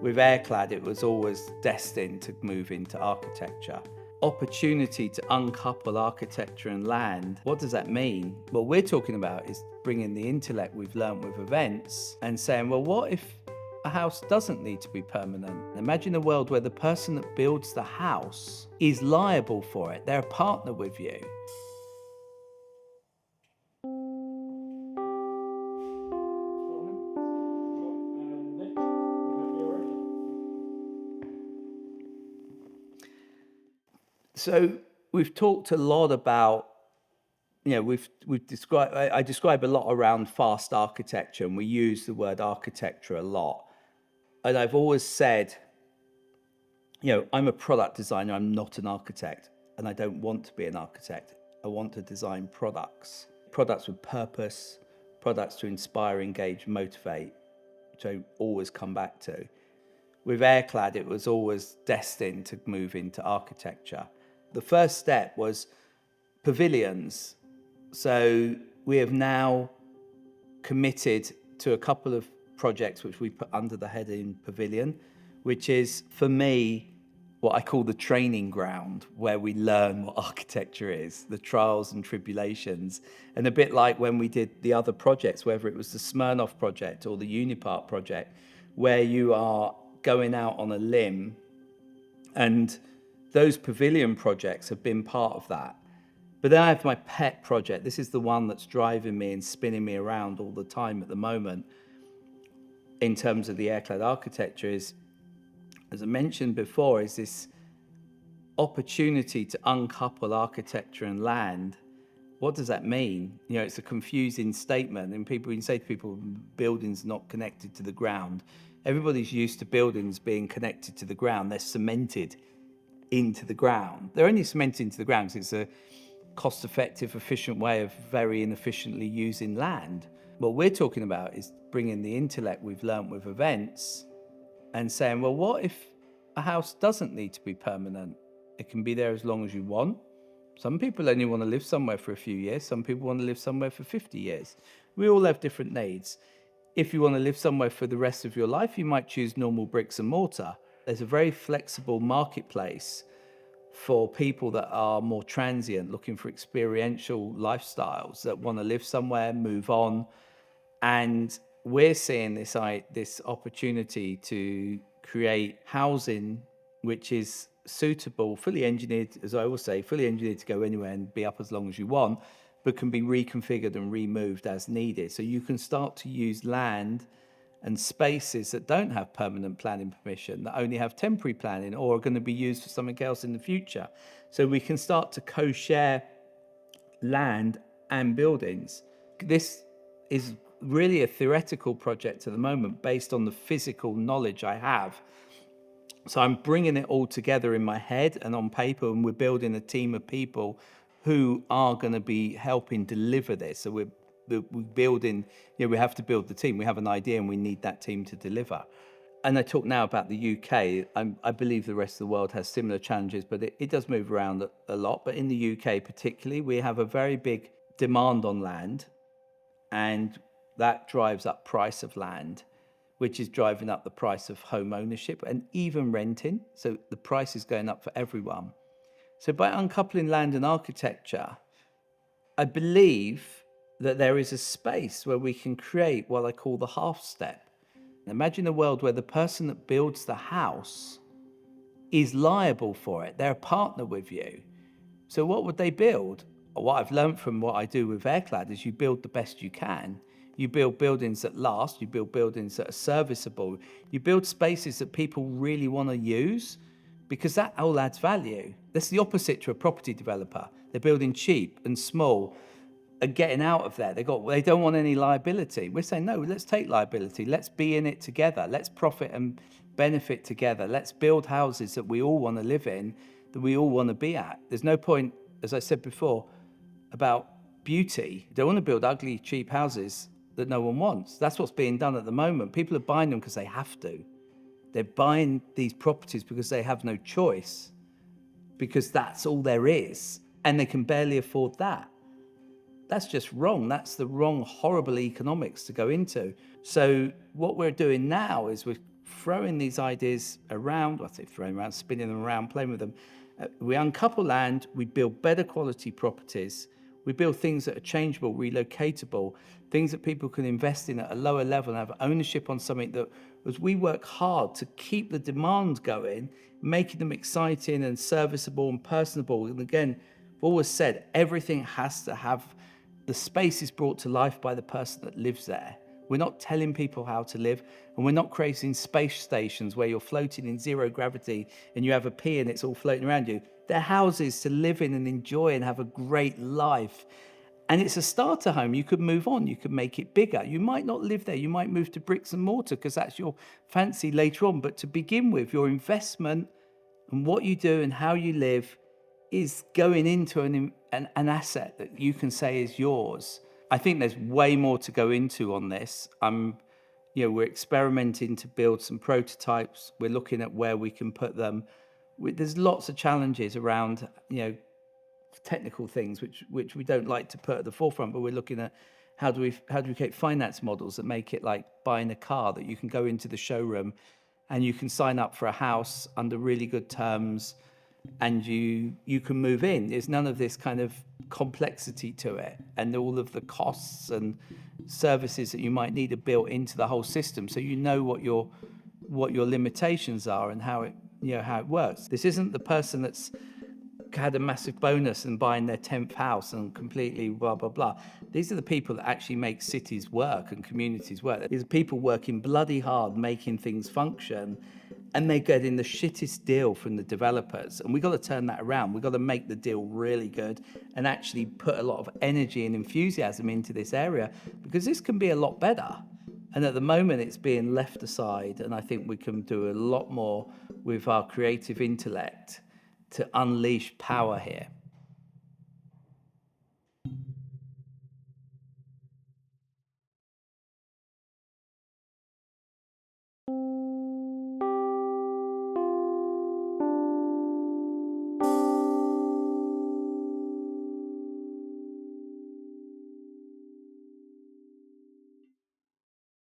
With Airclad, it was always destined to move into architecture. Opportunity to uncouple architecture and land. What does that mean? What we're talking about is bringing the intellect we've learned with events and saying, well, what if a house doesn't need to be permanent? Imagine a world where the person that builds the house is liable for it. They're a partner with you. So we've talked a lot about, I describe a lot around fast architecture, and we use the word architecture a lot. And I've always said, I'm a product designer, I'm not an architect, and I don't want to be an architect. I want to design products with purpose, products to inspire, engage, motivate, which I always come back to. With Airclad, it was always destined to move into architecture. The first step was pavilions. So we have now committed to a couple of projects which we put under the heading Pavilion, which is, for me, what I call the training ground, where we learn what architecture is, the trials and tribulations. And a bit like when we did the other projects, whether it was the Smirnoff project or the Unipark project, where you are going out on a limb, and those pavilion projects have been part of that. But then I have my pet project. This is the one that's driving me and spinning me around all the time at the moment in terms of the Airclad architecture is, as I mentioned before, is this opportunity to uncouple architecture and land. What does that mean? It's a confusing statement, and you can say to people, buildings not connected to the ground. Everybody's used to buildings being connected to the ground. They're cemented into the ground. They're only cemented into the ground because it's a cost-effective, efficient way of very inefficiently using land. What we're talking about is bringing the intellect we've learned with events and saying, well, what if a house doesn't need to be permanent? It can be there as long as you want. Some people only want to live somewhere for a few years. Some people want to live somewhere for 50 years. We all have different needs. If you want to live somewhere for the rest of your life, you might choose normal bricks and mortar. There's a very flexible marketplace for people that are more transient, looking for experiential lifestyles, that want to live somewhere, move on. And we're seeing this opportunity to create housing which is suitable, fully engineered, as I always say, fully engineered to go anywhere and be up as long as you want, but can be reconfigured and removed as needed. So you can start to use land and spaces that don't have permanent planning permission, that only have temporary planning or are going to be used for something else in the future. So we can start to co-share land and buildings. This is really a theoretical project at the moment based on the physical knowledge I have. So I'm bringing it all together in my head and on paper, and we're building a team of people who are going to be helping deliver this. So we're building, we have to build the team. We have an idea and we need that team to deliver. And I talk now about the UK. I believe the rest of the world has similar challenges, but it does move around a lot. But in the UK particularly, we have a very big demand on land, and that drives up price of land, which is driving up the price of home ownership and even renting. So the price is going up for everyone. So by uncoupling land and architecture, I believe that there is a space where we can create what I call the half step. Imagine a world where the person that builds the house is liable for it. They're a partner with you. So what would they build? What I've learned from what I do with Airclad is you build the best you can. You build buildings that last, you build buildings that are serviceable, you build spaces that people really want to use, because that all adds value. That's the opposite to a property developer. They're building cheap and small and getting out of there. They don't want any liability. We're saying, no, let's take liability. Let's be in it together. Let's profit and benefit together. Let's build houses that we all want to live in, that we all want to be at. There's no point, as I said before, about beauty. You don't want to build ugly, cheap houses that no one wants. That's what's being done at the moment. People are buying them because they have to. They're buying these properties because they have no choice, because that's all there is, and they can barely afford that. That's just wrong. That's the wrong, horrible economics to go into. So what we're doing now is we're throwing these ideas around. I say throwing around, spinning them around, playing with them. We uncouple land, we build better quality properties, we build things that are changeable, relocatable, things that people can invest in at a lower level and have ownership on something that, as we work hard to keep the demand going, making them exciting and serviceable and personable. And again, I've always said everything has to have, the space is brought to life by the person that lives there. We're not telling people how to live, and we're not creating space stations where you're floating in zero gravity and you have a pee and it's all floating around you. They're houses to live in and enjoy and have a great life. And it's a starter home. You could move on, you could make it bigger. You might not live there, you might move to bricks and mortar because that's your fancy later on. But to begin with, your investment and what you do and how you live is going into an asset that you can say is yours. I think there's way more to go into on this. We're experimenting to build some prototypes. We're looking at where we can put them. There's lots of challenges around, technical things which we don't like to put at the forefront, but we're looking at how do we create finance models that make it like buying a car, that you can go into the showroom and you can sign up for a house under really good terms and you can move in. There's none of this kind of complexity to it, and all of the costs and services that you might need are built into the whole system, so you know what your limitations are and how it works. This isn't the person that's had a massive bonus and buying their 10th house and completely blah blah blah. These are the people that actually make cities work and communities work. These are people working bloody hard making things function, and they're getting the shittest deal from the developers. And we got to turn that around. We got to make the deal really good and actually put a lot of energy and enthusiasm into this area, because this can be a lot better. And at the moment it's being left aside, and I think we can do a lot more with our creative intellect to unleash power here.